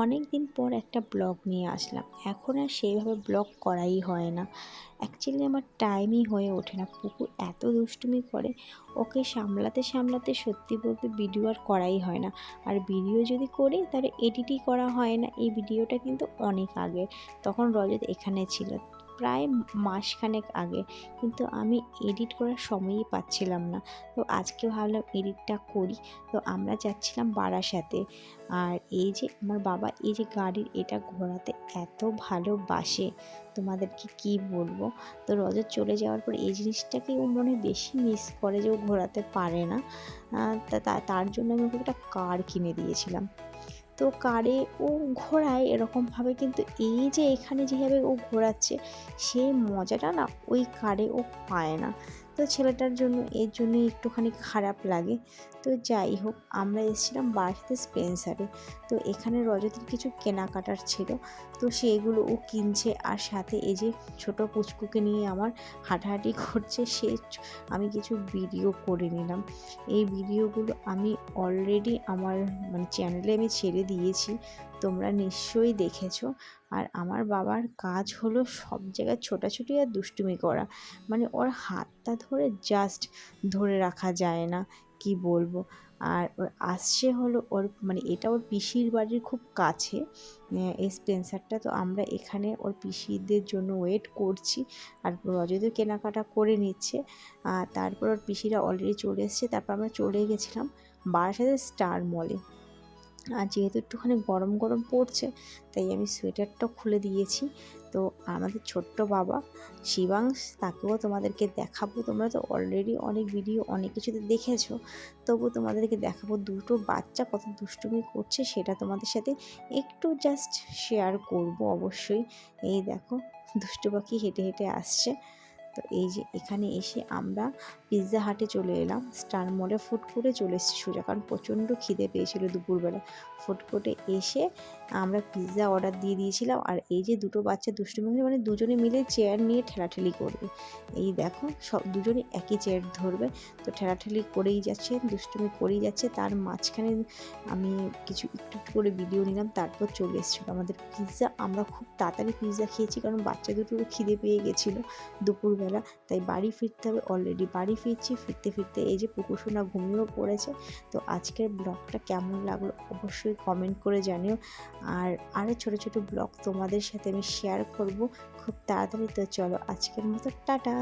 অনেক দিন পর একটা ব্লগ নিয়ে আসলাম। এখন আর সেইভাবে ব্লগ করাই হয় না। অ্যাকচুয়ালি আমার টাইমই হয়ে ওঠে না। পুকু এত দুষ্টুমি করে, ওকে সামলাতে সামলাতে সত্যি বলতে ভিডিও আর করাই হয় না। আর ভিডিও যদি করি তাহলে এডিটই করা হয় না। এই ভিডিওটা কিন্তু অনেক আগে, তখন রজত এখানে ছিল, প্রায় মাসখানেক আগে, কিন্তু আমি এডিট করার সময়ই পাচ্ছিলাম না। তো আজকে ভাবলাম এডিটটা করি। তো আমরা যাচ্ছিলাম বারাসাতে। আর এই যে আমার বাবা এই যে গাড়ির এটা ঘোরাতে এত ভালোবাসে, তোমাদেরকে কি বলবো। তো রজত চলে যাওয়ার পর এই জিনিসটাকে ও মনে হয় বেশি মিস করে যে ও ঘোরাতে পারে না। তার জন্য আমি ওকে একটা কার কিনে দিয়েছিলাম। তো কারে ও ঘোরায় এরকমভাবে, কিন্তু এই যে এখানে যেভাবে ও ঘোরাচ্ছে সেই মজাটা না ওই কারে ও পায় না। তো ছেলেটার জন্য এর জন্য একটুখানি খারাপ লাগে। তো যাই হোক, আমরা এসেছিলাম বারাসাতে স্পেন্সারে। তো এখানে রজতের কিছু কেনাকাটার ছিল, তো সেগুলো ও কিনছে। আর সাথে এই যে ছোট পুচকুকে নিয়ে আমার হাঁটাহাঁটি করছে, আমি কিছু ভিডিও করে নিলাম। এই ভিডিওগুলো আমি অলরেডি আমার চ্যানেলে আমি ছেড়ে দিয়েছি, তোমরা নিশ্চয়ই দেখেছো। আর আমার বাবার কাজ হলো সব জায়গায় ছোটাছুটি আর দুষ্টুমি করা, ওর হাতটা ধরে জাস্ট ধরে রাখা যায় না, কি বলবো। আর ওর আসছে হলো ওর এটা ওর পিসির বাড়ির খুব কাছে এই স্পেন্সারটা। তো আমরা এখানে ওর পিসিদের জন্য ওয়েট করছি। আর রজতও কেনাকাটা করে নিচ্ছে। তারপর ওর পিসিরা অলরেডি চলে এসেছে। তারপর আমরা চলে গেছিলাম বারাসাতের স্টার মলে। আর যেহেতু একটুখানি গরম গরম পড়ছে, তাই আমি সোয়েটারটা খুলে দিয়েছি। তো আমাদের ছোট্ট বাবা শিবাংশ, তাকেও তোমাদেরকে দেখাবো। তোমরা তো অলরেডি অনেক ভিডিও অনেক কিছুতে দেখেছো, তবু তোমাদেরকে দেখাবো দুটো বাচ্চা কত দুষ্টুমি করছে, সেটা তোমাদের সাথে একটু জাস্ট শেয়ার করব অবশ্যই। এই দেখো, দুষ্টু পাখি হেঁটে হেঁটে আসছে। তো এই যে এখানে এসে আমরা পিৎজা হাটে চলে এলাম। স্টার মলে ফুড কোর্টে চলে এসেছি সোজা, কারণ প্রচণ্ড খিদে পেয়েছিল দুপুরবেলা। ফুড কোর্টে এসে আমরা পিৎজা অর্ডার দিয়ে দিয়েছিলাম। আর এই যে দুটো বাচ্চা দুষ্টুমি করে, দুজনে মিলে চেয়ার নিয়ে ঠেলাঠেলি করবে। এই দেখো, সব দুজনে একই চেয়ার ধরবে, তো ঠেলাঠেলি করেই যাচ্ছে, দুষ্টুমি করেই যাচ্ছে। তার মাঝখানে আমি কিছু একটু একটু করে ভিডিও নিলাম। তারপর চলে এসেছিলো আমাদের পিৎজা। আমরা খুব তাড়াতাড়ি পিৎজা খেয়েছি, কারণ বাচ্চা দুটোরও খিদে পেয়ে গেছিলো দুপুরবেলা, তাই বাড়ি ফিরতে হবে। অলরেডি বাড়ি ফিরছি, ফিরতে ফিরতে এই যে পুকুরসোনা ঘুমিয়েও পড়েছে। তো আজকের ব্লগটা কেমন লাগলো অবশ্যই কমেন্ট করে জানিও। আর আরও ছোটো ছোটো ব্লগ তোমাদের সাথে আমি শেয়ার করব খুব তাড়াতাড়ি। তো চলো আজকের মতো টাটা।